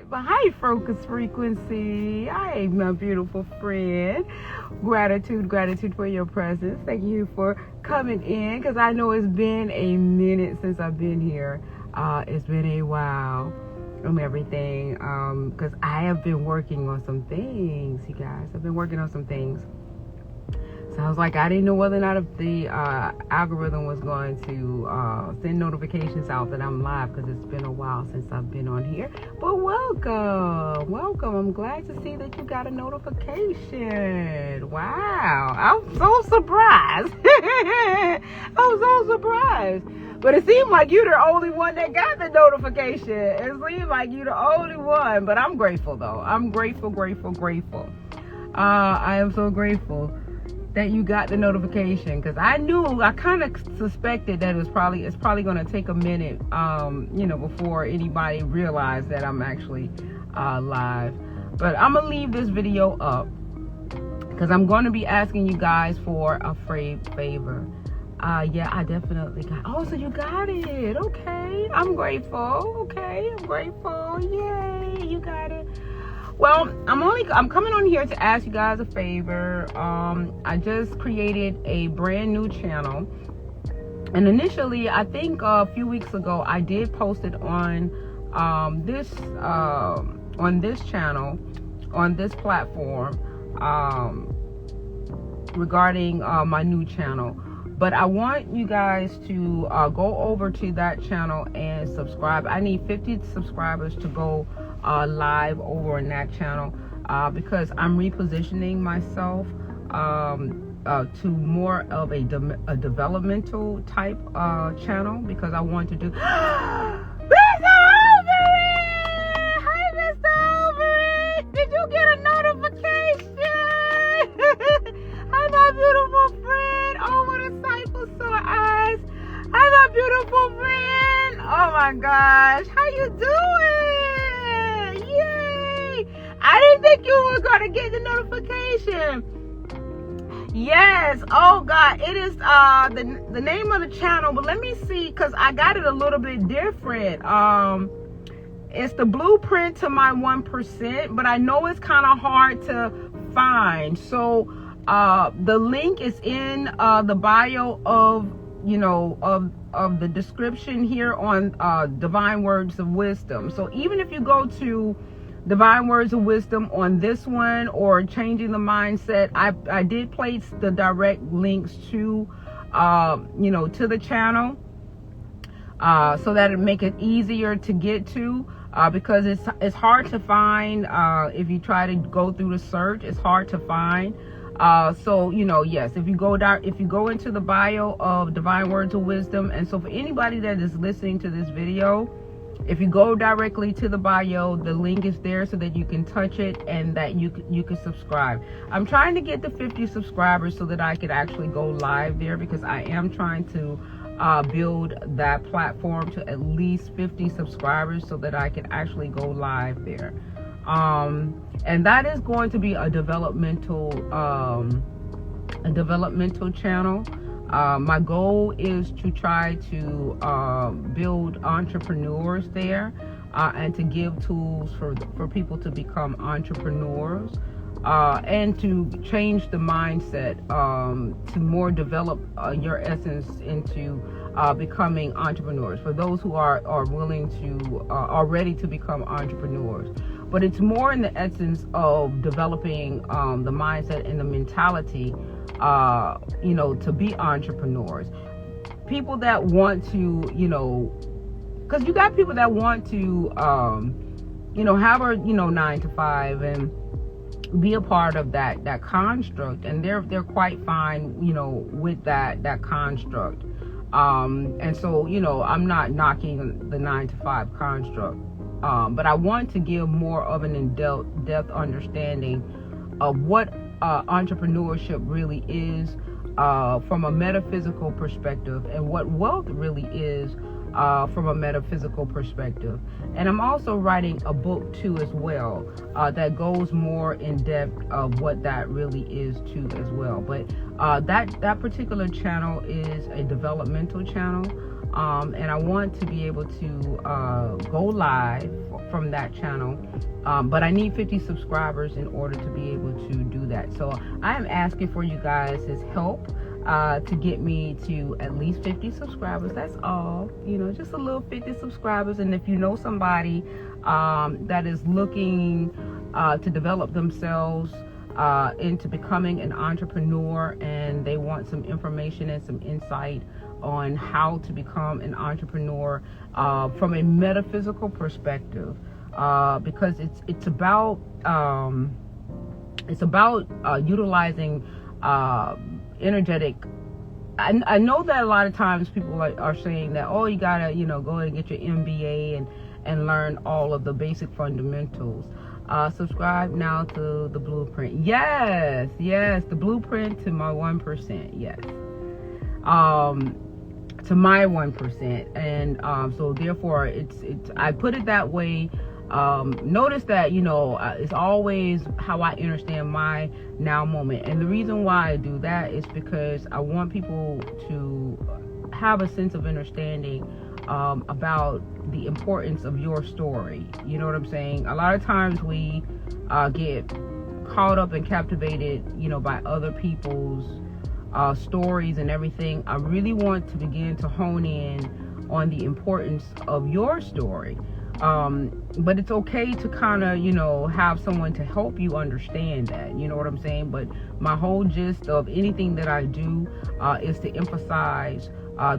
But hi, Focus Frequency. Hi, my beautiful friend. Gratitude for your presence. Thank you for coming in, because I know it's been a minute since I've been here. It's been a while from everything, because I have been working on some things, you guys. I've been working on some things. So I was like, I didn't know whether or not if the algorithm was going to send notifications out that I'm live, because it's been a while since I've been on here. But welcome. I'm glad to see that you got a notification. Wow, I'm so surprised. I'm so surprised. But it seemed like you're the only one that got the notification. It seemed like you're the only one. But I'm grateful, though. I'm grateful. I am so grateful that you got the notification, because I kind of suspected that it's probably going to take a minute, before anybody realized that I'm actually live. But I'm going to leave this video up, because I'm going to be asking you guys for a favor. Yeah, I definitely so you got it. Okay, I'm grateful. Yay, you got it. Well, I'm coming on here to ask you guys a favor. I just created a brand new channel, and initially, I think a few weeks ago, I did post it on this channel, on this platform, regarding my new channel. But I want you guys to go over to that channel and subscribe. I need 50 subscribers to go live over on that channel, because I'm repositioning myself to more of a developmental type channel, because I want to do Mr. Overy! Hi, Mr. Overy! Did you get a notification? Hi, my beautiful friend. Oh, what a sight for sore eyes. Hi, my beautiful friend. Oh my gosh, how you doing? Yay! I didn't think you were gonna get the notification. Yes. Oh God, it is the name of the channel. But let me see, because I got it a little bit different. It's the blueprint to my 1%, but I know it's kind of hard to find. So the link is in the bio of the description here on Divine Words of Wisdom. So even if you go to Divine Words of Wisdom on this one, or Changing the Mindset, I did place the direct links to to the channel, so that it make it easier to get to, because it's hard to find. If you try to go through the search, it's hard to find. So yes, if you go into the bio of Divine Words of Wisdom, and so for anybody that is listening to this video, if you go directly to the bio, the link is there so that you can touch it and that you can subscribe. I'm trying to get to 50 subscribers so that I could actually go live there, because I am trying to build that platform to at least 50 subscribers so that I can actually go live there. And that is going to be a developmental channel. My goal is to try to build entrepreneurs there, and to give tools for people to become entrepreneurs, and to change the mindset, to more develop your essence into becoming entrepreneurs, for those who are willing to are ready to become entrepreneurs. But it's more in the essence of developing the mindset and the mentality, to be entrepreneurs. People that want to, because you got people that want to, have a 9-to-5 and be a part of that construct, and they're quite fine, with that construct. And so, I'm not knocking the 9-to-5 construct. But I want to give more of an in-depth understanding of what entrepreneurship really is, from a metaphysical perspective, and what wealth really is, from a metaphysical perspective. And I'm also writing a book too as well, that goes more in depth of what that really is too as well. But that particular channel is a developmental channel, and I want to be able to go live from that channel, but I need 50 subscribers in order to be able to do that. So I am asking for you guys' help to get me to at least 50 subscribers. That's all, just a little 50 subscribers. And if you know somebody that is looking to develop themselves into becoming an entrepreneur, and they want some information and some insight on how to become an entrepreneur from a metaphysical perspective, because it's about utilizing energetic. I know that a lot of times people are saying that, oh, you gotta go and get your MBA and learn all of the basic fundamentals. Subscribe now to the blueprint. Yes, the blueprint to my 1%. Yes, to my 1%. And so therefore it's I put it that way. Notice that it's always how I understand my now moment, and the reason why I do that is because I want people to have a sense of understanding about the importance of your story. You know what I'm saying? A lot of times we get caught up and captivated by other people's stories and everything. I really want to begin to hone in on the importance of your story. But it's okay to kind of, have someone to help you understand that, you know what I'm saying? But my whole gist of anything that I do is to emphasize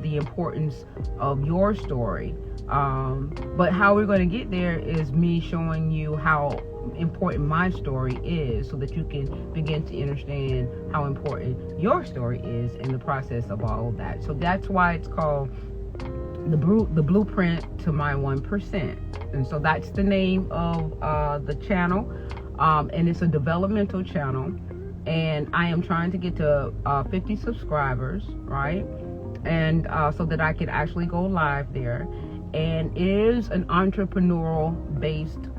the importance of your story. But how we're going to get there is me showing you how important my story is, so that you can begin to understand how important your story is in the process of all of that. So that's why it's called the blueprint to my 1%. And so that's the name of the channel, and it's a developmental channel, and I am trying to get to 50 subscribers, right? And so that I can actually go live there. And it is an entrepreneurial based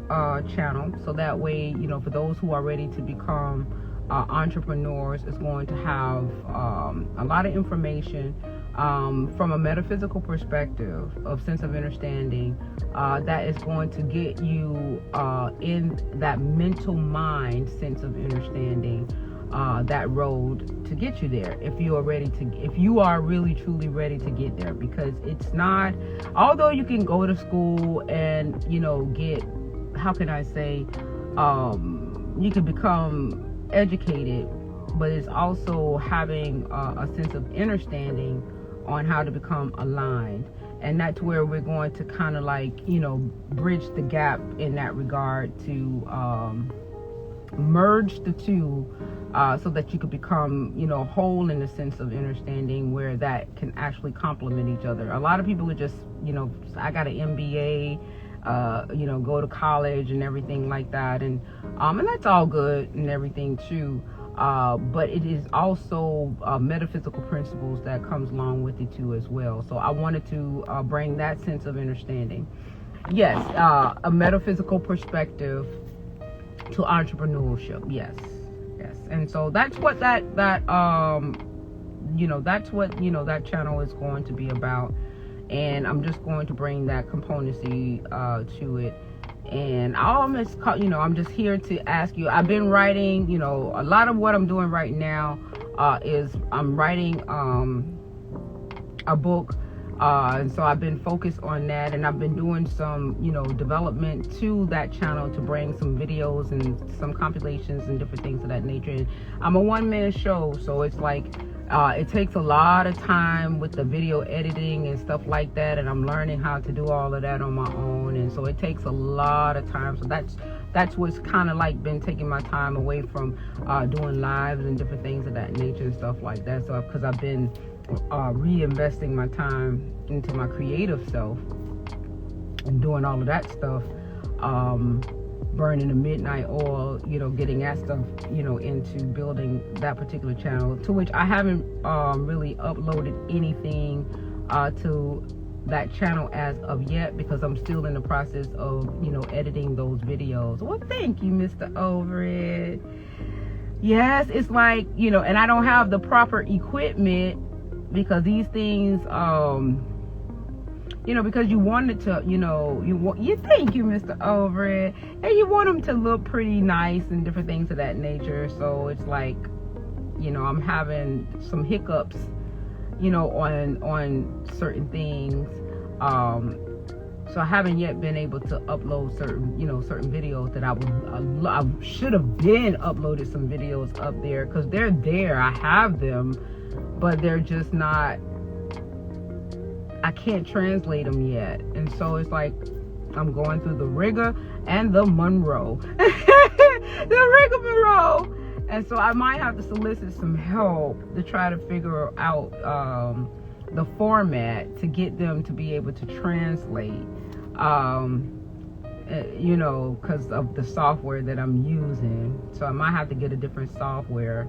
channel, so that way, for those who are ready to become entrepreneurs, it's going to have a lot of information from a metaphysical perspective of sense of understanding that is going to get you in that mental mind sense of understanding, that road to get you there, if you are really truly ready to get there. Because it's not, although you can go to school and get, how can I say, you can become educated, but it's also having a sense of understanding on how to become aligned. And that's where we're going to kind of bridge the gap in that regard, to merge the two, so that you could become whole in the sense of understanding, where that can actually complement each other. A lot of people are just I got an MBA, go to college and everything like that, and that's all good and everything too, but it is also metaphysical principles that comes along with it too as well. So I wanted to bring that sense of understanding. Yes, a metaphysical perspective to entrepreneurship. Yes. And so that's what that channel is going to be about. And I'm just going to bring that componency to it. And I'm just here to ask you. I've been writing, a lot of what I'm doing right now is I'm writing a book. And so I've been focused on that, and I've been doing some, development to that channel to bring some videos and some compilations and different things of that nature. And I'm a one-man show, so it's like, it takes a lot of time with the video editing and stuff like that, and I'm learning how to do all of that on my own, and so it takes a lot of time. So that's what's kind of been taking my time away from doing lives and different things of that nature and stuff like that. So because I've been reinvesting my time into my creative self and doing all of that stuff, burning the midnight oil, getting that stuff, into building that particular channel, to which I haven't really uploaded anything to that channel as of yet, because I'm still in the process of, editing those videos. Well, thank you, Mr. Overett. Yes, it's like, and I don't have the proper equipment, because these things, because you want it to, you thank you, Mr. Overett, and you want them to look pretty nice and different things of that nature. So it's like, I'm having some hiccups, on certain things. So I haven't yet been able to upload certain videos that I should have been uploaded some videos up there, because they're there. I have them, but they're just not, I can't translate them yet. And so it's like I'm going through the rigor and the Monroe. The rigmarole. And so I might have to solicit some help to try to figure out the format to get them to be able to translate, because of the software that I'm using. So I might have to get a different software.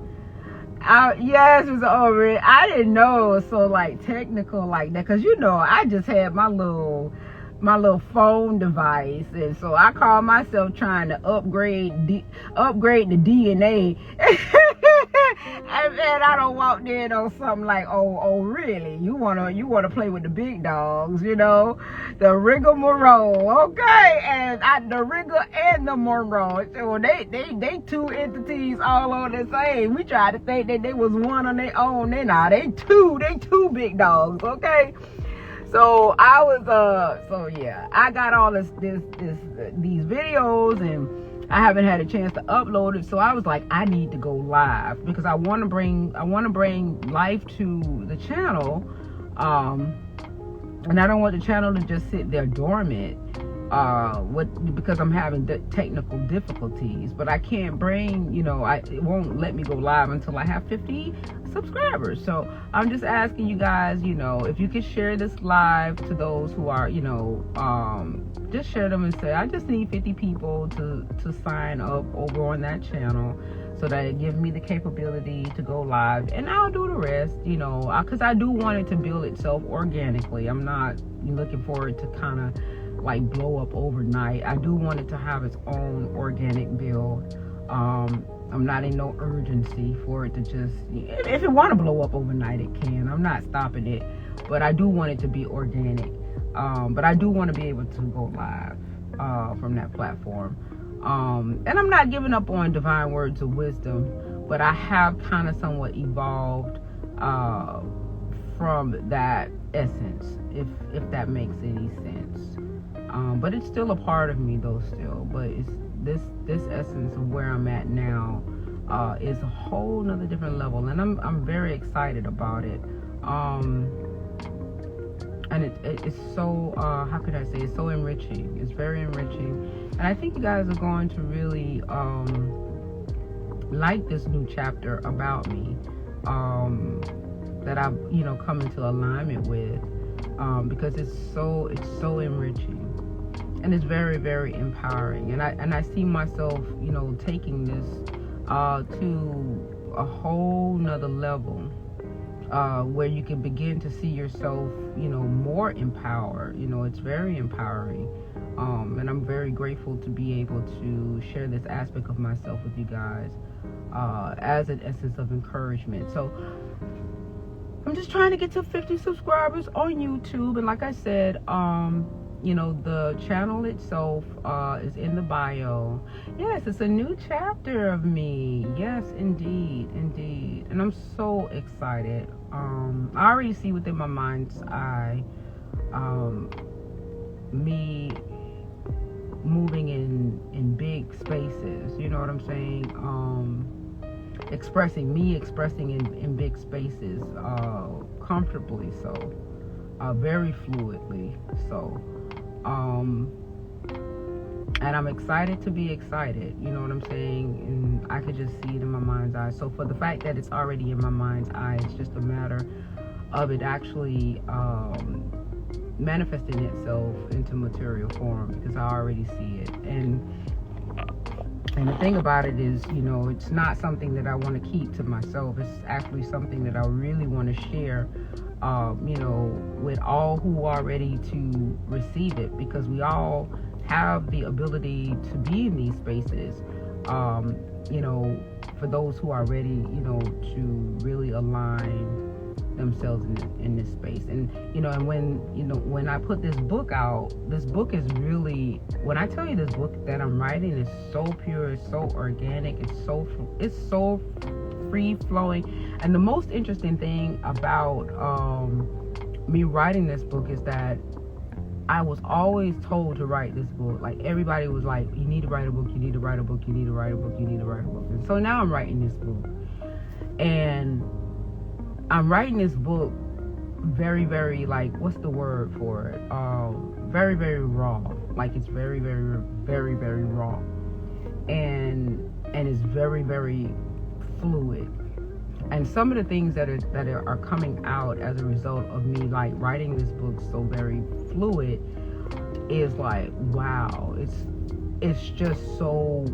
Yes, it's over it. I didn't know it was so like technical like that, because I just had my little phone device, and so I call myself trying to upgrade the DNA. And I don't walk in on something like, oh really? You wanna play with the big dogs, the rigmarole, okay? And the rigor and the Monroe, so they two entities all on the same. We tried to think that they was one on their own. They two big dogs, okay? So I was I got all these videos, and I haven't had a chance to upload it. So I was like, I need to go live, because I want to bring life to the channel, and I don't want the channel to just sit there dormant, because I'm having technical difficulties. But I can't bring, it won't let me go live until I have 50 subscribers. So I'm just asking you guys, if you could share this live to those who are, just share them and say, I just need 50 people to sign up over on that channel, so that it gives me the capability to go live, and I'll do the rest, because I do want it to build itself organically. I'm not looking for it to kind of like blow up overnight. I do want it to have its own organic build. I'm not in no urgency for it to just, if it want to blow up overnight, it can. I'm not stopping it, but I do want it to be organic. But I do want to be able to go live from that platform. And I'm not giving up on divine words of wisdom, but I have kind of somewhat evolved from that essence, if that makes any sense. But it's still a part of me though, still. But it's this essence of where I'm at now is a whole nother different level, and I'm very excited about it. And it's so how could I say, it's so enriching. It's very enriching, and I think you guys are going to really like this new chapter about me that I've come into alignment with, because it's so enriching, and it's very, very empowering. And I see myself taking this to a whole nother level, where you can begin to see yourself more empowered. It's very empowering, and I'm very grateful to be able to share this aspect of myself with you guys as an essence of encouragement. So I'm just trying to get to 50 subscribers on YouTube, and like I said, the channel itself is in the bio. Yes, it's a new chapter of me. Yes, indeed. And I'm so excited. I already see within my mind's eye me moving in big spaces. You know what I'm saying? Expressing in big spaces, comfortably, so very fluidly, so and I'm excited to be excited, you know what I'm saying? And I could just see it in my mind's eye. So for the fact that it's already in my mind's eye, it's just a matter of it actually manifesting itself into material form, because I already see it. And And the thing about it is, it's not something that I want to keep to myself. It's actually something that I really want to share, with all who are ready to receive it, because we all have the ability to be in these spaces, for those who are ready, to really align themselves in this space. And and when I put this book out, this book is really, when I tell you this book that I'm writing is so pure, it's so organic, it's so free flowing. And the most interesting thing about me writing this book is that I was always told to write this book. Like, everybody was like, you need to write a book, you need to write a book, you need to write a book, you need to write a book. And so now I'm writing this book. And I'm writing this book very, very, like, what's the word for it? Very, very raw. Like, it's very, very, very, very raw. And it's very, very fluid. And some of the things that are coming out as a result of me, like, writing this book so very fluid is like, wow, it's just so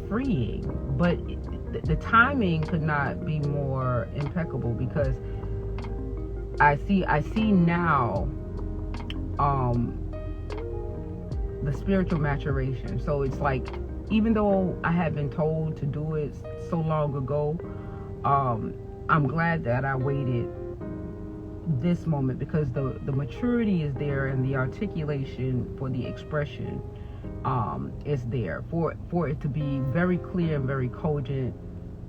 freeing. But the timing could not be more impeccable, because I see now the spiritual maturation. So it's like, even though I had been told to do it so long ago, I'm glad that I waited this moment, because the maturity is there, and the articulation for the expression is there for it to be very clear and very cogent,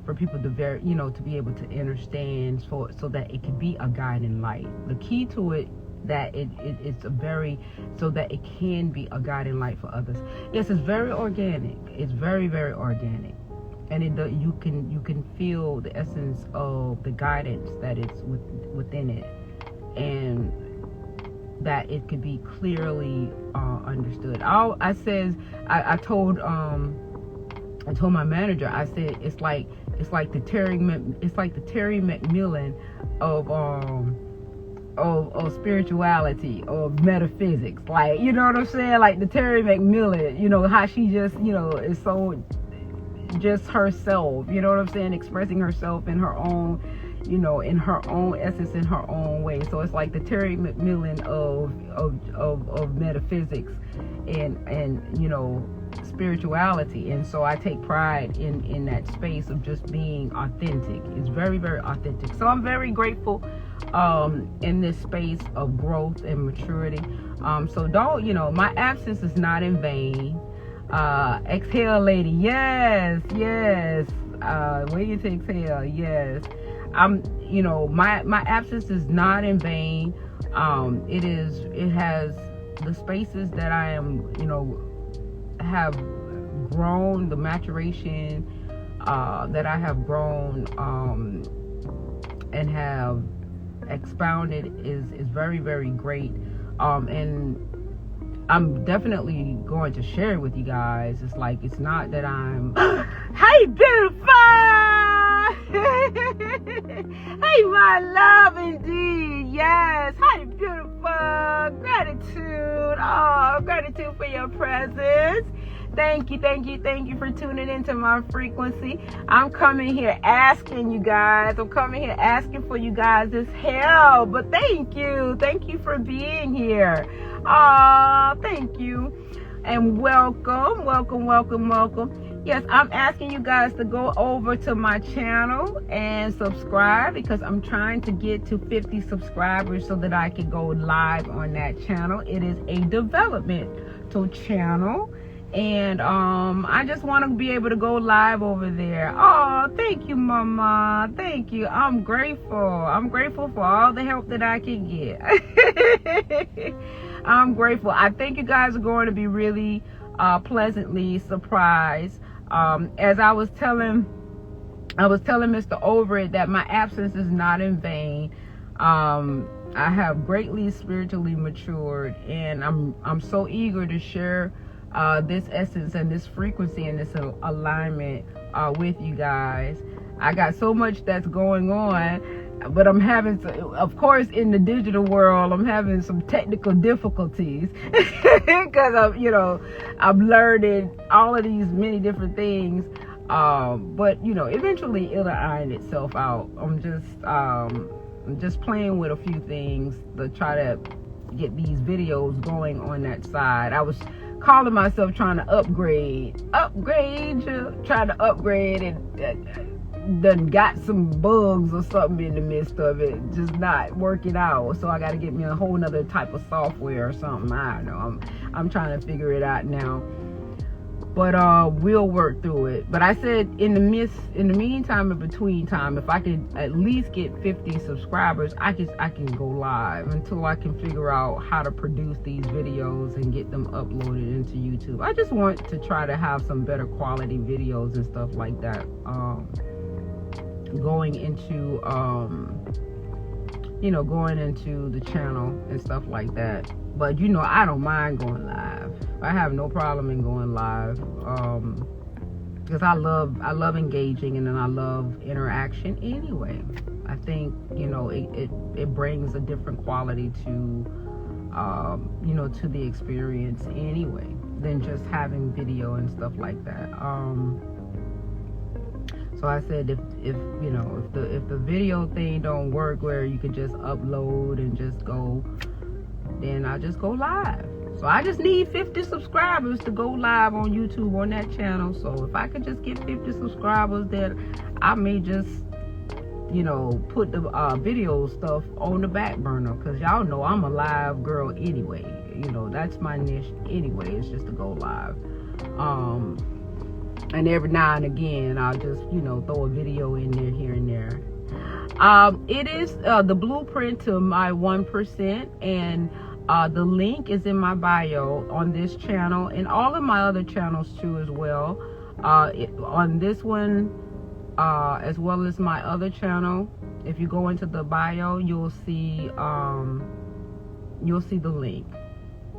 for people to to be able to understand, so that it can be a guiding light. The key to it, that it's a very, so that it can be a guiding light for others. Yes, it's very organic. It's very, very organic, and you can feel the essence of the guidance that is within it, and that it could be clearly understood. I told my manager, I said, it's like the Terry McMillan of spirituality, of metaphysics. Like, you know what I'm saying? Like the Terry McMillan, how she just, is so just herself, you know what I'm saying? Expressing herself in her own, in her own essence, in her own way. So it's like the Terry McMillan of metaphysics and spirituality. And so I take pride in that space of just being authentic. It's very, very authentic. So I'm very grateful in this space of growth and maturity. So don't, my absence is not in vain. Exhale, lady. Yes. Waiting to exhale. Yes. My absence is not in vain. It has the spaces that I am, have grown, the maturation that I have grown and have expounded is very, very great. And I'm definitely going to share it with you guys. It's like, it's not that I'm hey, beautiful. Hey, my love, indeed. Yes. Hi, beautiful. Gratitude. Oh, gratitude for your presence. Thank you for tuning into my frequency. I'm coming here asking you guys. I'm coming here asking for you guys' help. But thank you for being here. Thank you. And welcome. Yes, I'm asking you guys to go over to my channel and subscribe, because I'm trying to get to 50 subscribers so that I can go live on that channel. It is a developmental channel, and I just want to be able to go live over there. Oh, thank you, Mama. Thank you. I'm grateful for all the help that I can get. I'm grateful. I think you guys are going to be really pleasantly surprised. As I was telling Mr. Overett that my absence is not in vain. I have greatly spiritually matured, and I'm so eager to share this essence and this frequency and this alignment with you guys. I got so much that's going on, But I'm having, of course, in the digital world, I'm having some technical difficulties because I'm learning all of these many different things. But eventually it'll iron itself out. I'm just playing with a few things to try to get these videos going on that side. I was calling myself trying to upgrade, trying to upgrade, and done got some bugs or something in the midst of it, just not working out. So I got to get me a whole nother type of software or something. I don't know. I'm trying to figure it out now. But we'll work through it. But I said in the meantime, in between time, if I could at least get 50 subscribers, I can go live until I can figure out how to produce these videos and get them uploaded into YouTube. I just want to try to have some better quality videos and stuff like that. Going into the channel and stuff like that. But I don't mind going live. I have no problem in going live, because I love engaging, and then I love interaction anyway. I think it brings a different quality to to the experience anyway than just having video and stuff like that. So I said if the video thing don't work where you could just upload and just go, then I'll just go live. So I just need 50 subscribers to go live on YouTube on that channel. So if I could just get 50 subscribers, then I may just put the video stuff on the back burner, because y'all know I'm a live girl anyway. That's my niche anyway. It's just to go live. And every now and again, I'll just, throw a video in there, here and there. It is the blueprint to my 1%, and the link is in my bio on this channel and all of my other channels too as well. On this one, as well as my other channel, if you go into the bio, you'll see the link.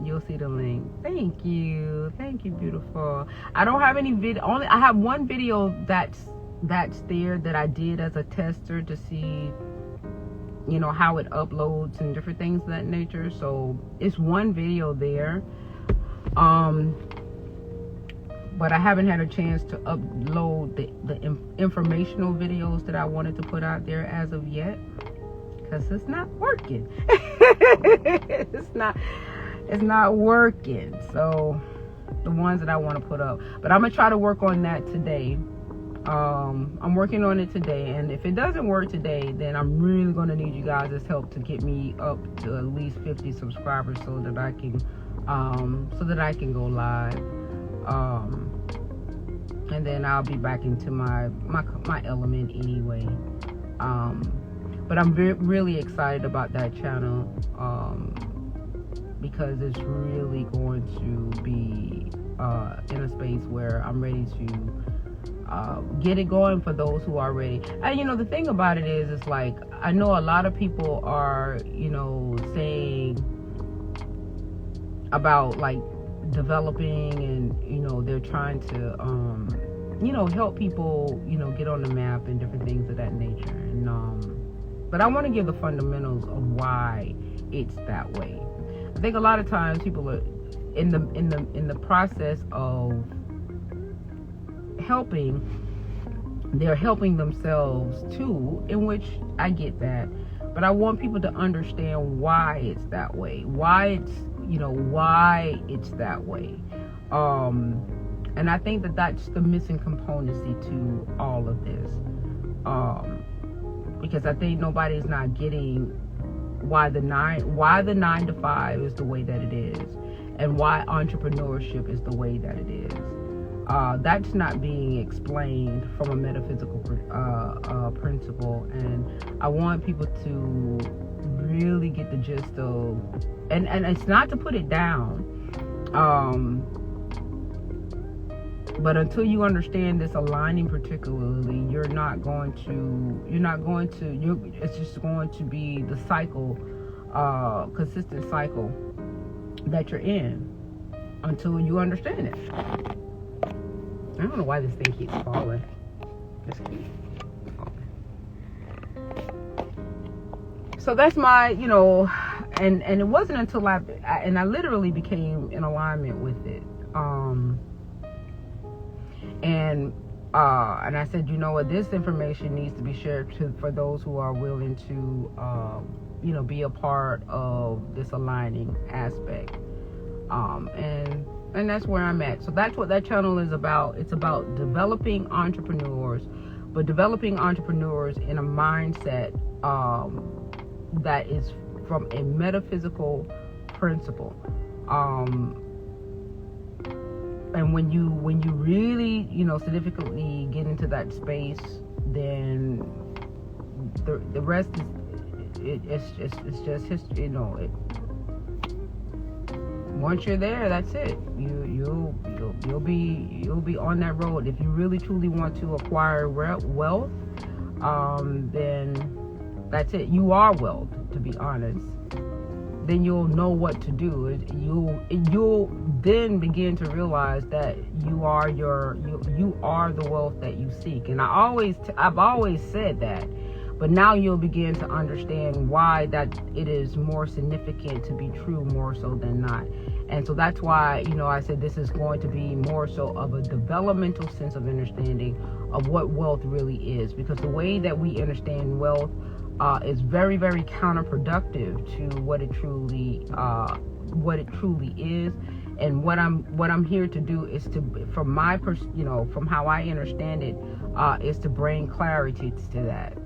You'll see the link. Thank you, beautiful. I don't have any video. I have one video that's there that I did as a tester to see how it uploads and different things of that nature. So it's one video there, but I haven't had a chance to upload the informational videos that I wanted to put out there as of yet, because it's not working. It's not working. So the ones that I want to put up, but I'm gonna try to work on that today. I'm working on it today, and if it doesn't work today, then I'm really going to need you guys' help to get me up to at least 50 subscribers so that I can go live, and then I'll be back into my element anyway. But I'm really excited about that channel, because it's really going to be in a space where I'm ready to get it going for those who are ready. And the thing about it is, it's like, I know a lot of people are saying about like developing, and they're trying to help people get on the map and different things of that nature. And but I want to give the fundamentals of why it's that way. I think a lot of times people are in the process of helping, they're helping themselves too, in which I get that, but I want people to understand why it's that way, why it's that way. And I think that that's the missing componency to all of this, because I think nobody's not getting why the 9 to 5 is the way that it is, and why entrepreneurship is the way that it is. That's not being explained from a metaphysical principle, and I want people to really get the gist of, and it's not to put it down, but until you understand this aligning particularly, it's just going to be the cycle, consistent cycle that you're in until you understand it. I don't know why this thing keeps falling. Just keep falling. so that's my, and it wasn't until I literally became in alignment with it. And I said, you know what, this information needs to be shared for those who are willing to, be a part of this aligning aspect. And that's where I'm at. So that's what that channel is about. It's about developing entrepreneurs, but developing entrepreneurs in a mindset that is from a metaphysical principle. And when you really, significantly get into that space, then the rest is it's just history. Once you're there, that's it. You'll be on that road. If you really truly want to acquire wealth, then that's it. You are wealth, to be honest. Then you'll know what to do. You'll then begin to realize that you are the wealth that you seek. And I've always said that, but now you'll begin to understand why that it is more significant to be true more so than not. And so that's why, I said this is going to be more so of a developmental sense of understanding of what wealth really is, because the way that we understand wealth is very, very counterproductive to what it truly is. And what I'm here to do is to, from how I understand it, is to bring clarity to that.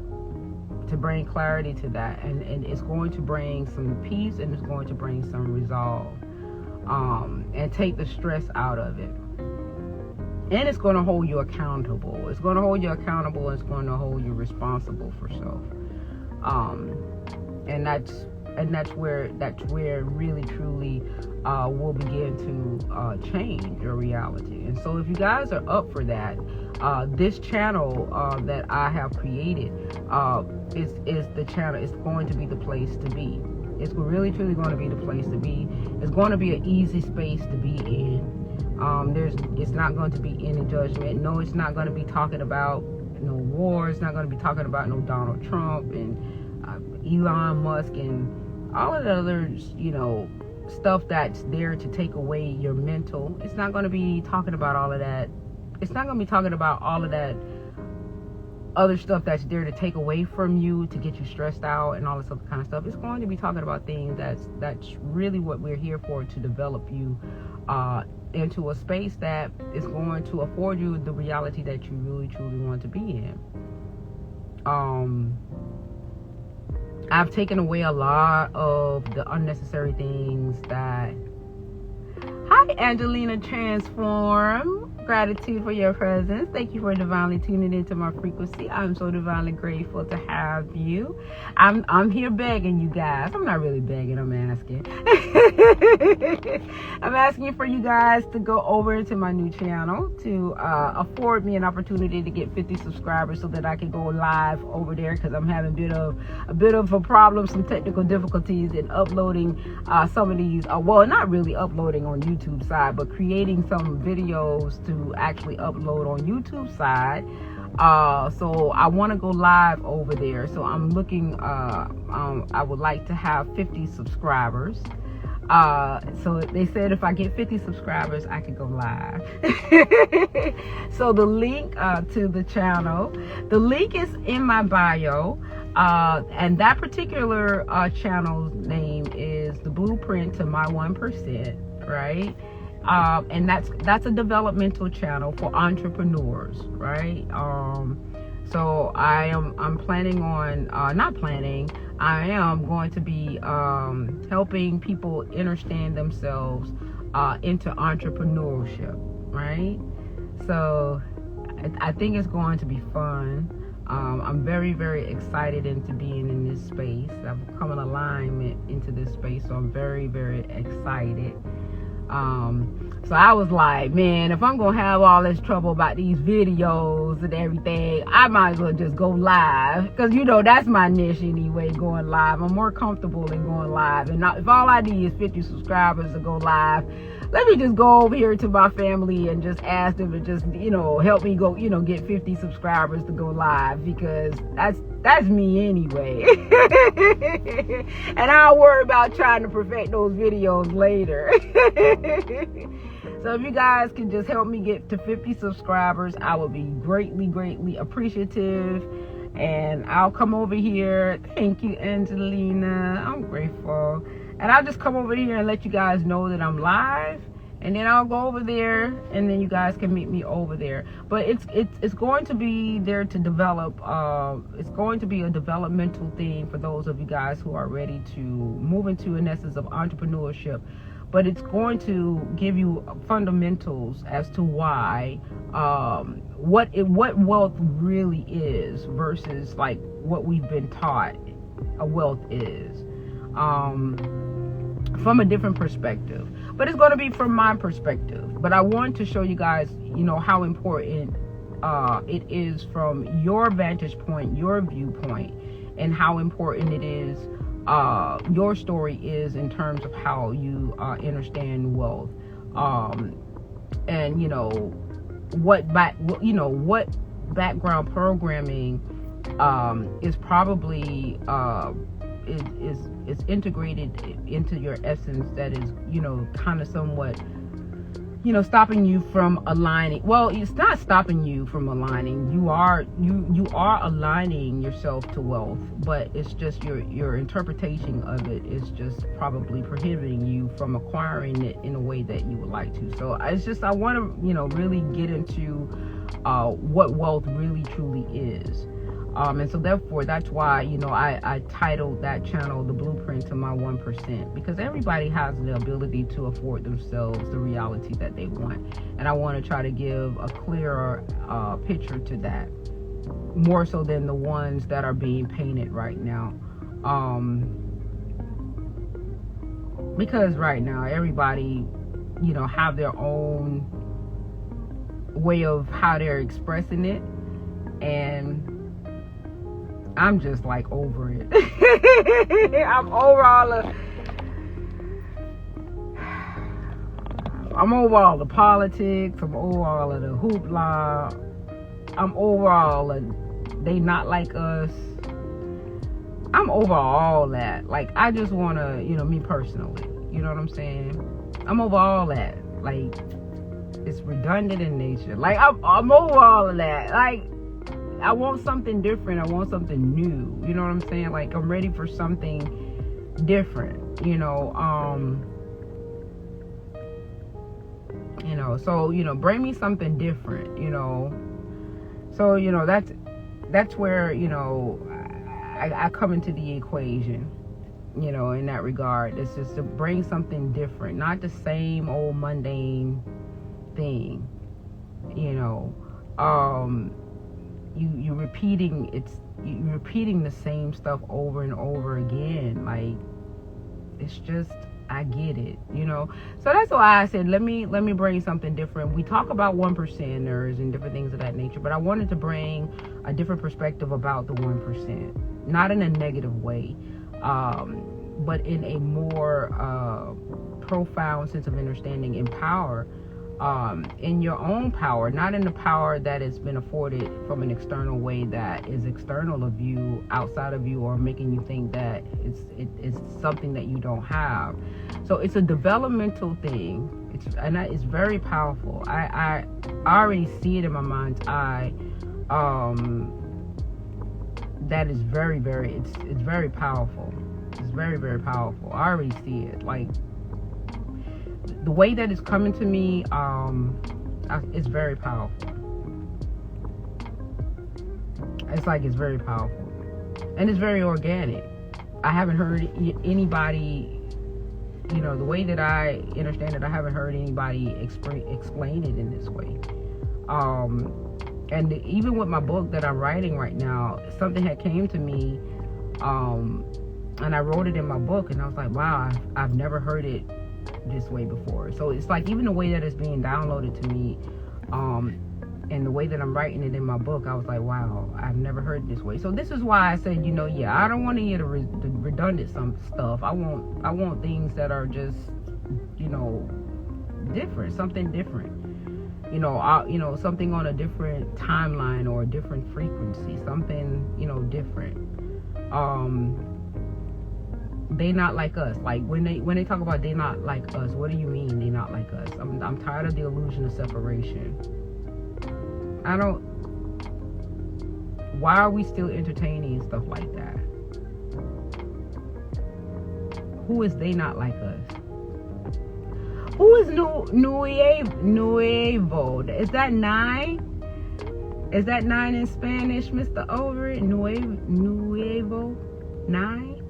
And it's going to bring some peace, and it's going to bring some resolve, and take the stress out of it. And it's going to hold you accountable. It's going to hold you accountable, and it's going to hold you responsible for self. And that's where really truly will begin to change your reality. And so if you guys are up for that, this channel that I have created is the channel. It's going to be the place to be. It's really truly going to be the place to be. It's going to be an easy space to be in. It's not going to be any judgment. No, it's not going to be talking about no war. It's not going to be talking about no Donald Trump and Elon Musk and all of the other, stuff that's there to take away your mental. It's not going to be talking about all of that. It's not going to be talking about all of that other stuff that's there to take away from you, to get you stressed out and all this other kind of stuff. It's going to be talking about things that's really what we're here for, to develop you into a space that is going to afford you the reality that you really truly want to be in. I've taken away a lot of the unnecessary things that... Hi, Angelina Transform. Gratitude for your presence. Thank you for divinely tuning into my frequency. I'm so divinely grateful to have you. I'm here begging you guys. I'm not really begging, I'm asking. I'm asking for you guys to go over to my new channel to afford me an opportunity to get 50 subscribers so that I can go live over there, because I'm having a bit of a problem, some technical difficulties in uploading some of these, well, not really uploading on YouTube side, but creating some videos to actually upload on YouTube side. So I want to go live over there. So I'm looking, I would like to have 50 subscribers. So they said if I get 50 subscribers, I could go live. So the link to the channel, the link is in my bio. And that particular channel's name is The Blueprint to My 1%, right? And that's a developmental channel for entrepreneurs, right? So I am planning on, I am going to be helping people understand themselves into entrepreneurship, right? So I think it's going to be fun. I'm very, very excited into being in this space. I've come in alignment into this space, so I'm very, very excited. So I was like, man, if I'm gonna have all this trouble about these videos and everything, I might as well just go live, because that's my niche anyway, going live. I'm more comfortable in going live, and if all I need is 50 subscribers to go live, let me just go over here to my family and just ask them to just help me go get 50 subscribers to go live, because That's me anyway. And I'll worry about trying to perfect those videos later. So if you guys can just help me get to 50 subscribers, I would be greatly, greatly appreciative. And I'll come over here. Thank you, Angelina. I'm grateful. And I'll just come over here and let you guys know that I'm live. And then I'll go over there, and then you guys can meet me over there. But it's going to be there to develop. It's going to be a developmental thing for those of you guys who are ready to move into an essence of entrepreneurship. But it's going to give you fundamentals as to why, what wealth really is versus like what we've been taught a wealth is, from a different perspective. But it's going to be from my perspective. But I want to show you guys, how important it is from your vantage point, your viewpoint, and how important it is, your story is in terms of how you understand wealth. And what background programming is probably is integrated into your essence, that is kind of somewhat stopping you from aligning. Well, it's not stopping you from aligning. You are aligning yourself to wealth, but it's just your interpretation of it is just probably prohibiting you from acquiring it in a way that you would like to. So it's just, I want to really get into what wealth really truly is. And so therefore, that's why, I titled that channel The Blueprint to My 1%, because everybody has the ability to afford themselves the reality that they want. And I want to try to give a clearer picture to that, more so than the ones that are being painted right now. Because right now, everybody, have their own way of how they're expressing it. And I'm just like over it. I'm over all the politics. I'm over all of the hoopla. I'm over all of they not like us. I'm over all that. Like, I just want to, me personally, you know what I'm saying? I'm over all that. Like, it's redundant in nature. Like, I'm over all of that. Like, I want something different. I want something new. You know what I'm saying? Like, I'm ready for something different. So bring me something different. So that's where I come into the equation. In that regard, it's just to bring something different, not the same old mundane thing. You're repeating the same stuff over and over again. Like, it's just, I get it, So that's why I said, let me bring something different. We talk about 1%ers and different things of that nature, but I wanted to bring a different perspective about the 1%, not in a negative way, but in a more profound sense of understanding and power. In your own power, not in the power that has been afforded from an external way that is external of you, outside of you, or making you think that it's something that you don't have. So it's a developmental thing. It's very powerful. I already see it in my mind's eye. That is very, very. It's very powerful. It's very, very powerful. I already see it. Like, the way that it's coming to me, it's very powerful. It's very powerful. And it's very organic. I haven't heard anybody, the way that I understand it, I haven't heard anybody explain it in this way. And even with my book that I'm writing right now, something had came to me, and I wrote it in my book, and I was like, wow, I've never heard it this way before. So it's like, even the way that it's being downloaded to me, and the way that I'm writing it in my book, I was like, wow, I've never heard it this way. So this is why I said, I don't want to hear the redundant stuff. I want things that are just, different, something different. something on a different timeline or a different frequency, something, different. They not like us. Like when they talk about they not like us, what do you mean they not like us? I'm tired of the illusion of separation. Why are we still entertaining stuff like that? Who is they not like us? Who is nuevo? Is that 9? Is that 9 in Spanish, Mr. Over? Nuevo? 9?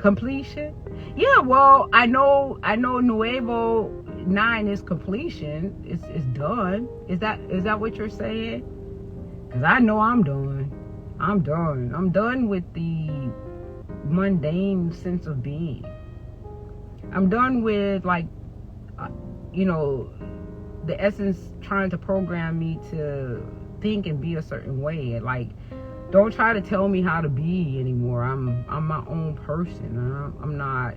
Completion? Yeah, well, I know nuevo 9 is completion. It's done. Is that what you're saying? Because I know I'm done. I'm done with the mundane sense of being. I'm done with the essence trying to program me to think and be a certain way. Like, don't try to tell me how to be anymore. I'm my own person. I'm not.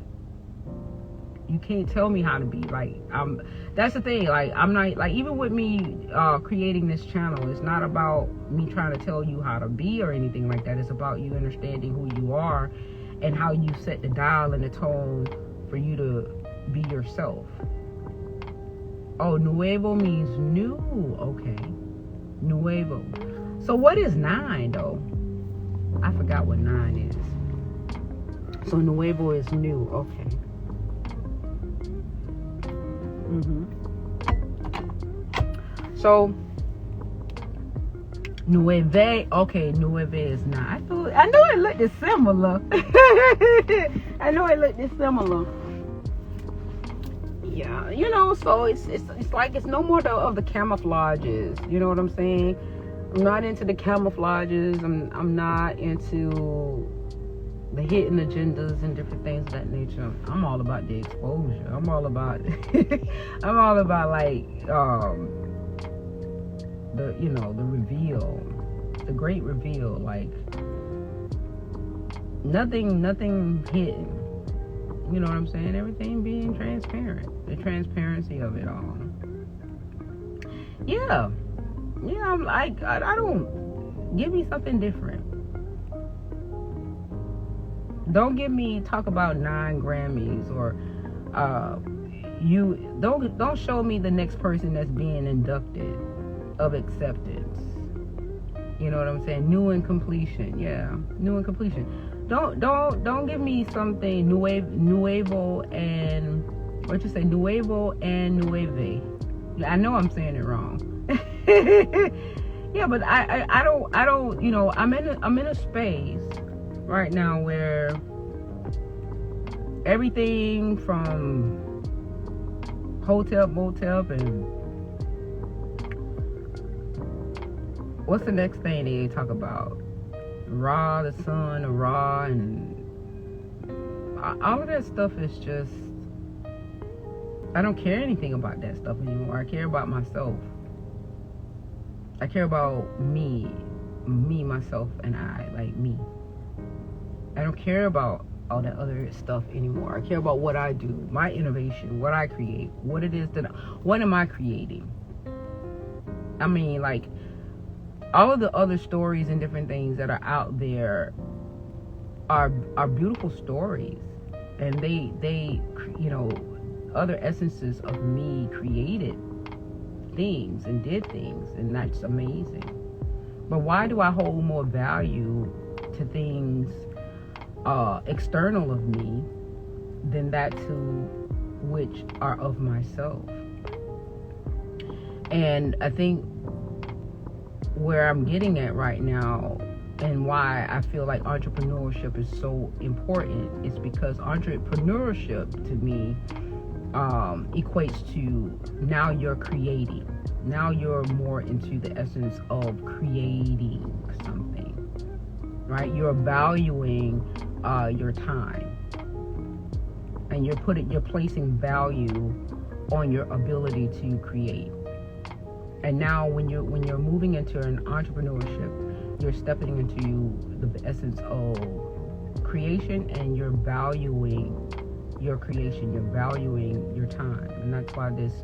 You can't tell me how to be. That's the thing. I'm not, even with me creating this channel, it's not about me trying to tell you how to be or anything like that. It's about you understanding who you are and how you set the dial and the tone for you to be yourself. Oh, nuevo means new. Okay. Nuevo. So what is 9 though? I forgot what 9 is. So nuevo is new. Okay. So nueve. Okay, nueve is 9. I know it looked similar. I know it looked similar. Yeah, so it's like it's no more of the camouflages. You know what I'm saying? I'm not into the camouflages. I'm not into the hidden agendas and different things of that nature. I'm all about the exposure. I'm all about the reveal, the great reveal. Like nothing hidden. You know what I'm saying? Everything being transparent. The transparency of it all. Yeah. I'm like, I don't. Give me something different. Don't give me talk about 9 Grammys or you don't show me the next person that's being inducted of acceptance. You know what I'm saying? New and completion. Yeah, new and completion. Don't give me something nuevo and what you say, nuevo and nueve. I know I'm saying it wrong. Yeah, but I don't I'm in a space right now where everything from hotel, motel, and what's the next thing they talk about? Raw, the sun, the raw, and all of that stuff is just, I don't care anything about that stuff anymore. I care about myself. I care about me, myself, and I, like me. I don't care about all that other stuff anymore. I care about what I do, my innovation, what I create, what it is what am I creating? I mean, like, all of the other stories and different things that are out there are beautiful stories, and they other essences of me created things and did things, and that's amazing. But why do I hold more value to things external of me than that to which are of myself? And I think where I'm getting at right now, and why I feel like entrepreneurship is so important, is because entrepreneurship to me equates to, now you're creating. Now you're more into the essence of creating something, right? You're valuing your time, and you're placing value on your ability to create. And now when you're moving into an entrepreneurship, you're stepping into the essence of creation, and you're valuing your creation. You're valuing your time, and that's why this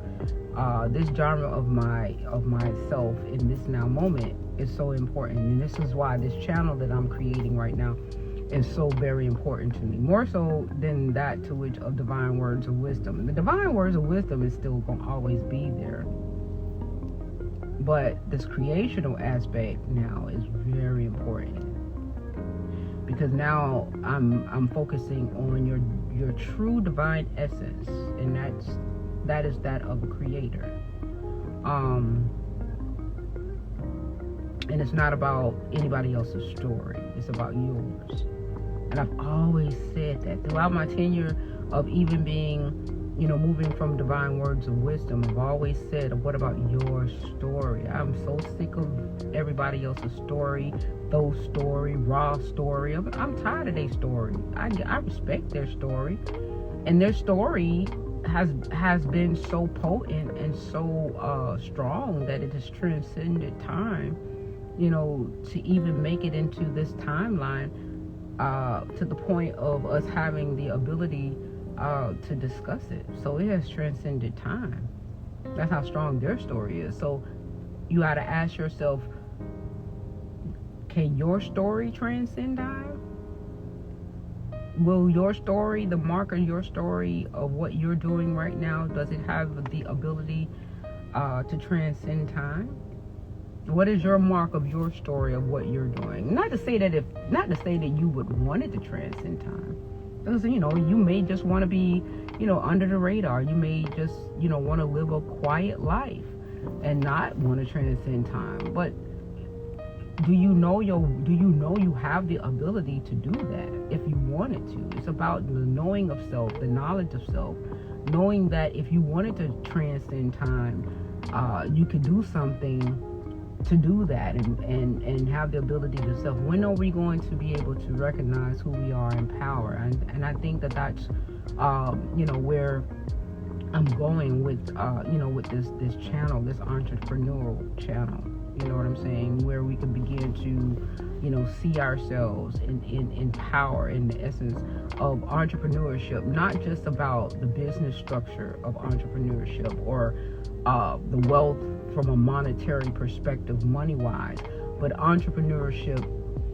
genre of myself in this now moment is so important. And this is why this channel that I'm creating right now is so very important to me, more so than that to which of divine words of wisdom. The divine words of wisdom is still going to always be there, but this creational aspect now is very important, because now I'm focusing on your true divine essence, and that is that of a creator. And it's not about anybody else's story, it's about yours. And I've always said that throughout my tenure of even being, moving from divine words of wisdom, I've always said, what about your story? I'm so sick of everybody else's story, those story, raw story. I'm tired of their story. I respect their story, and their story has been so potent and so strong that it has transcended time, to even make it into this timeline, to the point of us having the ability to discuss it. So it has transcended time. That's how strong their story is. So you got to ask yourself, can your story transcend time? Will your story, the mark of your story of what you're doing right now, does it have the ability to transcend time? What is your mark of your story of what you're doing? Not to say that you would want it to transcend time. Because, you may just want to be, under the radar. You may just, want to live a quiet life and not want to transcend time. But do you know you have the ability to do that if you wanted to? It's about the knowing of self, the knowledge of self, knowing that if you wanted to transcend time, you could do something to do that, and have the ability to self. When are we going to be able to recognize who we are in power? And I think that's where I'm going with with this channel, this entrepreneurial channel. You know what I'm saying? Where we can begin to, see ourselves in power, in the essence of entrepreneurship, not just about the business structure of entrepreneurship or the wealth from a monetary perspective, money-wise, but entrepreneurship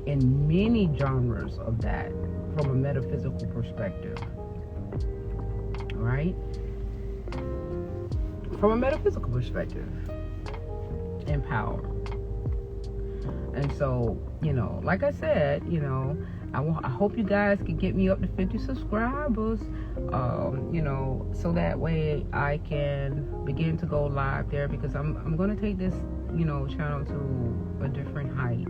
in many genres of that from a metaphysical perspective. All right? From a metaphysical perspective. And power. And so, like I said, I hope you guys can get me up to 50 subscribers, so that way I can begin to go live there, because I'm going to take this, channel to a different height,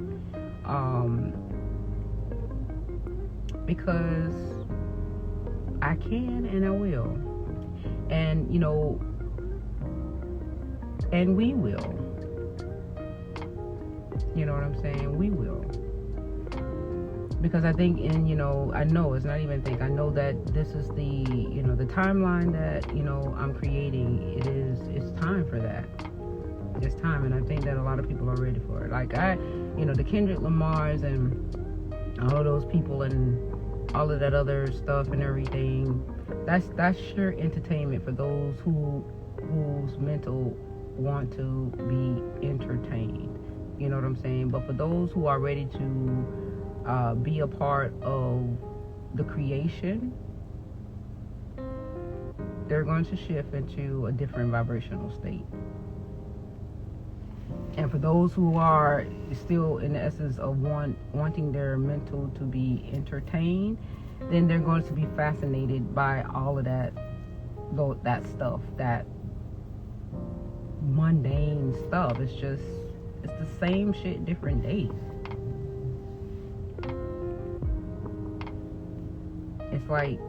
because I can and I will, and, and we will. You know what I'm saying? We will. Because I think I know it's not even think. I know that this is the, the timeline that, I'm creating. It's time for that. It's time. And I think that a lot of people are ready for it. Like the Kendrick Lamars and all of those people and all of that other stuff and everything. That's sheer entertainment for those whose mental want to be entertained. You know what I'm saying? But for those who are ready to be a part of the creation, they're going to shift into a different vibrational state. And for those who are still in the essence of wanting their mental to be entertained, then they're going to be fascinated by all of that stuff, that mundane stuff. It's the same shit, different days. It's like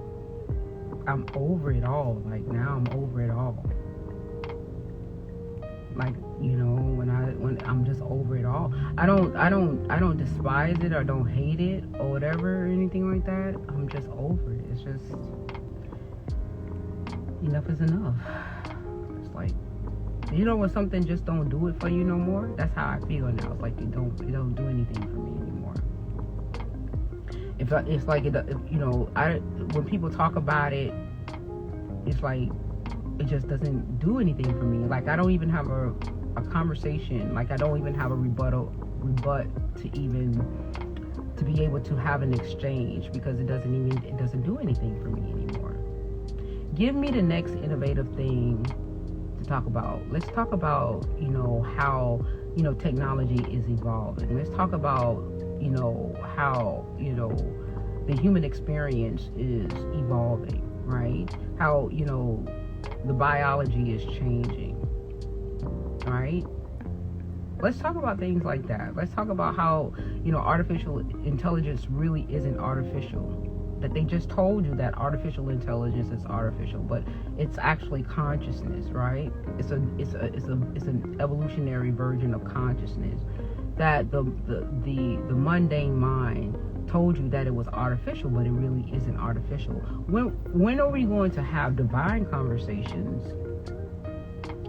I'm over it all. Like now I'm over it all. Like, when I'm just over it all. I don't despise it or don't hate it or whatever or anything like that. I'm just over it. It's just enough is enough. It's like, when something just don't do it for you no more, that's how I feel now. It's like it don't do anything for me anymore. It's like when people talk about it, it's like it just doesn't do anything for me. Like I don't even have a conversation. Like I don't even have a rebut to be able to have an exchange, because it doesn't do anything for me anymore. Give me the next innovative thing to talk about. Let's talk about, how, technology is evolving. Let's talk about, how, the human experience is evolving, right? How, the biology is changing, right? Let's talk about things like that. Let's talk about how, artificial intelligence really isn't artificial. That they just told you that artificial intelligence is artificial, but it's actually consciousness, right? It's an evolutionary version of consciousness. That the mundane mind told you that it was artificial, but it really isn't artificial. When are we going to have divine conversations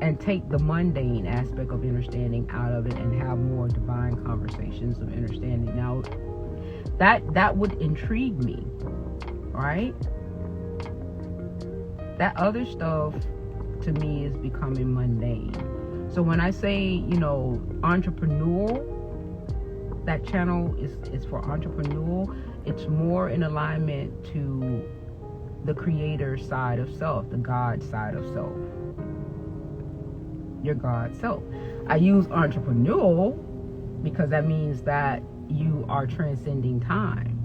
and take the mundane aspect of understanding out of it and have more divine conversations of understanding? Now, that would intrigue me, right? That other stuff to me is becoming mundane. So when I say, entrepreneurial, that channel is for entrepreneurial, it's more in alignment to the creator side of self, the God side of self, your God self. I use entrepreneurial because that means that you are transcending time.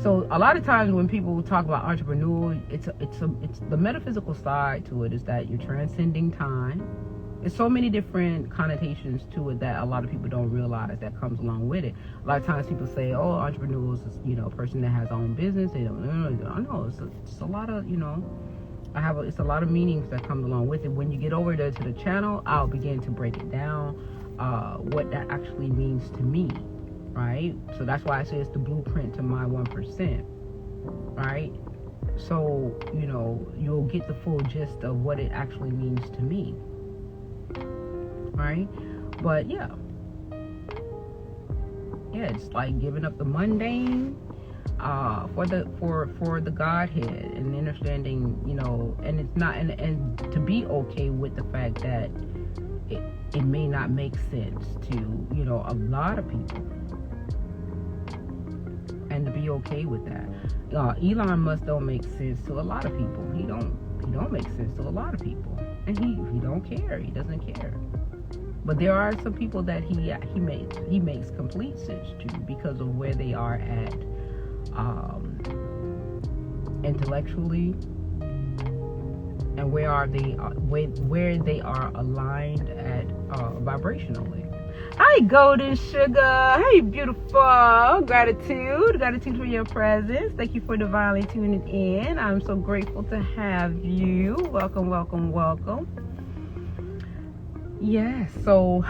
So a lot of times when people talk about entrepreneurial, it's the metaphysical side to it is that you're transcending time. There's so many different connotations to it that a lot of people don't realize that comes along with it. A lot of times people say, oh, entrepreneurs is, a person that has their own business. They don't know. It's a lot of, it's a lot of meanings that come along with it. When you get over there to the channel, I'll begin to break it down, what that actually means to me, right? So that's why I say it's the blueprint to my 1%, right? So, you'll get the full gist of what it actually means to me. Right? But yeah, it's like giving up the mundane for the Godhead, and understanding, and it's not, and to be okay with the fact that it may not make sense to a lot of people, and to be okay with that. Elon Musk don't make sense to a lot of people. He don't make sense to a lot of people, and he don't care. He doesn't care. But there are some people that he makes complete sense to, because of where they are at intellectually, and where they are aligned at vibrationally. Hi, golden sugar. Hey, beautiful. Gratitude for your presence. Thank you for divinely tuning in. I'm so grateful to have you. Welcome. Yes, so,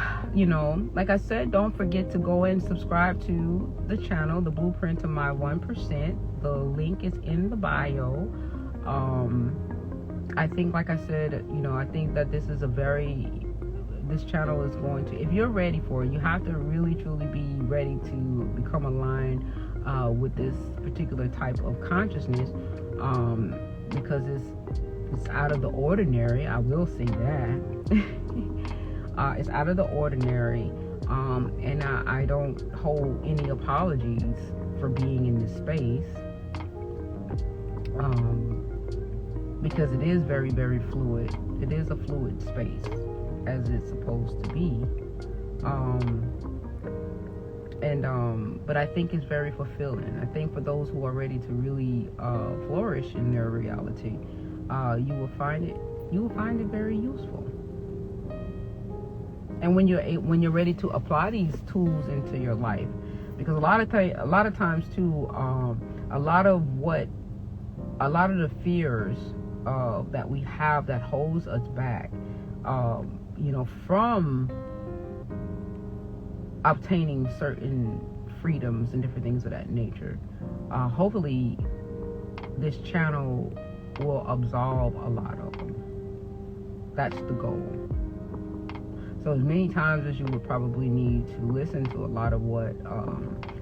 like I said, don't forget to go and subscribe to the channel, The Blueprint to My 1%. The link is in the bio. I think, like I said, I think that this channel is going to, if you're ready for it, you have to really, truly be ready to become aligned with this particular type of consciousness, because it's out of the ordinary. I will say that. It's out of the ordinary, and I don't hold any apologies for being in this space, because it is very, very fluid. It is a fluid space, as it's supposed to be, but I think it's very fulfilling. I think for those who are ready to really flourish in their reality, you will find it very useful. And when you're ready to apply these tools into your life, because a lot of times too, a lot of the fears that we have that holds us back, from obtaining certain freedoms and different things of that nature. Hopefully, this channel will absolve a lot of them. That's the goal. So as many times as you would probably need to listen to a lot of what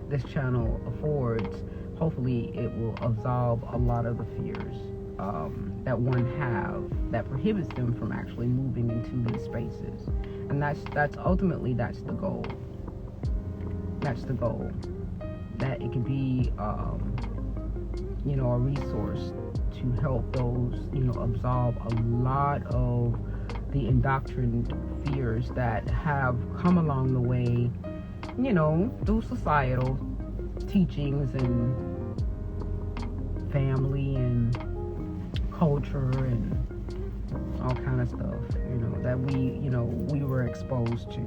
this channel affords, hopefully it will absolve a lot of the fears that one have that prohibits them from actually moving into these spaces. And that's ultimately that's the goal. That's the goal. That it can be a resource to help those, absolve a lot of the indoctrined fears that have come along the way, through societal teachings and family and culture and all kind of stuff, that we were exposed to,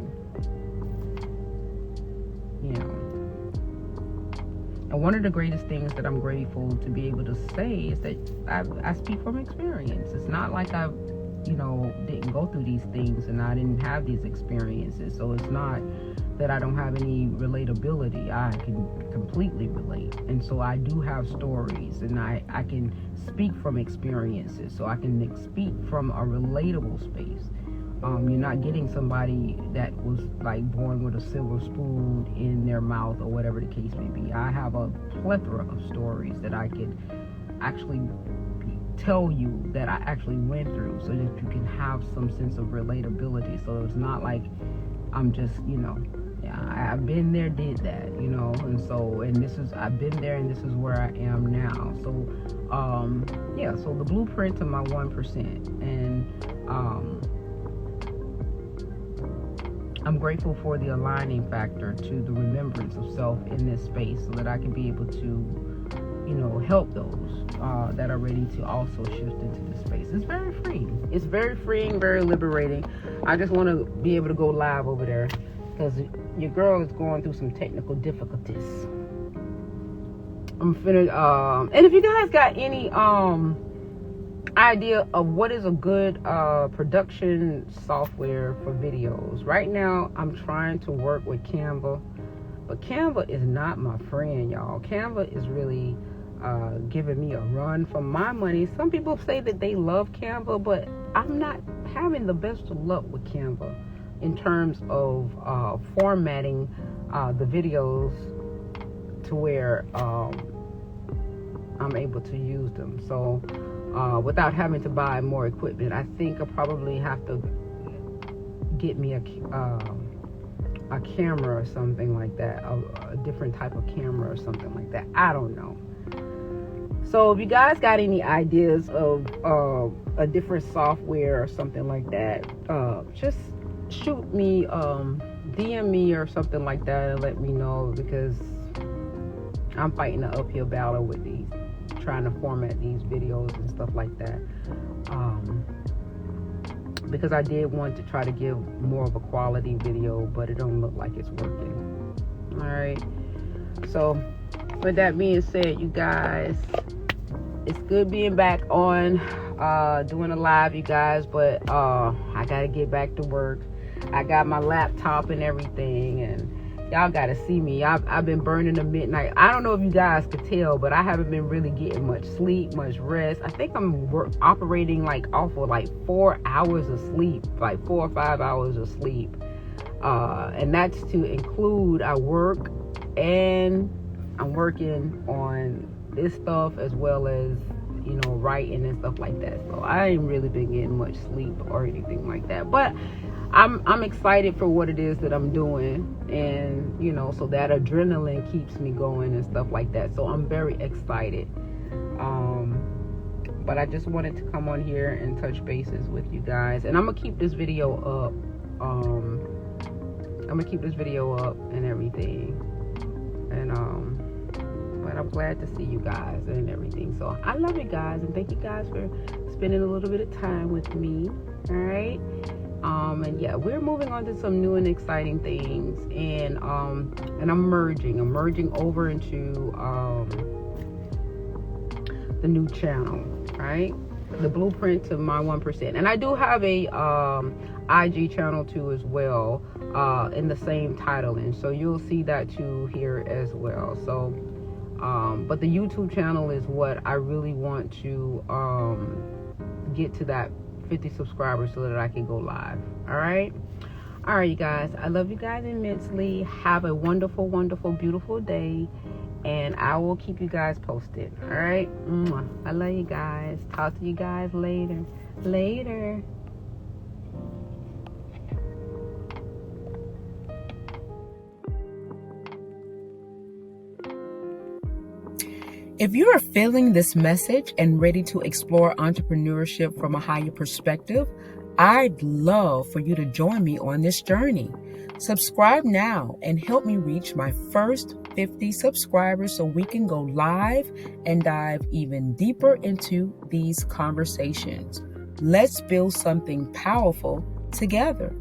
And one of the greatest things that I'm grateful to be able to say is that I speak from experience. It's not like I, didn't go through these things and I didn't have these experiences. So it's not that I don't have any relatability. I can completely relate. And so I do have stories, and I can speak from experiences. So I can speak from a relatable space. You're not getting somebody that was like born with a silver spoon in their mouth or whatever the case may be. I have a plethora of stories that I could actually tell you that I actually went through, so that you can have some sense of relatability. So it's not like I'm just, I've been there, did that, I've been there, and this is where I am now. So, so the blueprint to my 1%, and I'm grateful for the aligning factor to the remembrance of self in this space, so that I can be able to, help those that are ready to also shift into this space. It's very freeing. It's very freeing, very liberating. I just want to be able to go live over there because your girl is going through some technical difficulties. I'm finna, and if you guys got any idea of what is a good production software for videos. Right now, I'm trying to work with Canva, but Canva is not my friend, y'all. Canva is really giving me a run for my money. Some people say that they love Canva, but I'm not having the best of luck with Canva in terms of formatting the videos to where I'm able to use them. So without having to buy more equipment, I think I probably have to get me a camera or something like that, a different type of camera or something like that. I don't know. So if you guys got any ideas of a different software or something like that, just shoot me, DM me or something like that and let me know, because I'm fighting an uphill battle with these, trying to format these videos and stuff like that, because I did want to try to give more of a quality video, but it don't look like it's working. All right, so with that being said, you guys, it's good being back on doing a live, you guys, but I gotta get back to work. I got my laptop and everything, and y'all gotta see me. I've been burning the midnight. I don't know if you guys could tell, but I haven't been really getting much sleep, much rest. I think I'm operating like off of like 4 hours of sleep, like 4 or 5 hours of sleep, and that's to include I work and I'm working on this stuff as well as writing and stuff like that. So I ain't really been getting much sleep or anything like that, but I'm excited for what it is that I'm doing, and so that adrenaline keeps me going and stuff like that. So I'm very excited. But I just wanted to come on here and touch bases with you guys, and I'm gonna keep this video up. And everything, and but I'm glad to see you guys and everything. So I love you guys, and thank you guys for spending a little bit of time with me. All right. And yeah, we're moving on to some new and exciting things, and I'm merging over into the new channel, right? The blueprint to my 1%. And I do have a IG channel too as well, in the same titling, so you'll see that too here as well. So but the YouTube channel is what I really want to get to that 50 subscribers so that I can go live. All right, you guys, I love you guys immensely. Have a wonderful, wonderful, beautiful day, and I will keep you guys posted. All right. I love you guys. Talk to you guys later. If you are feeling this message and ready to explore entrepreneurship from a higher perspective, I'd love for you to join me on this journey. Subscribe now and help me reach my first 50 subscribers so we can go live and dive even deeper into these conversations. Let's build something powerful together.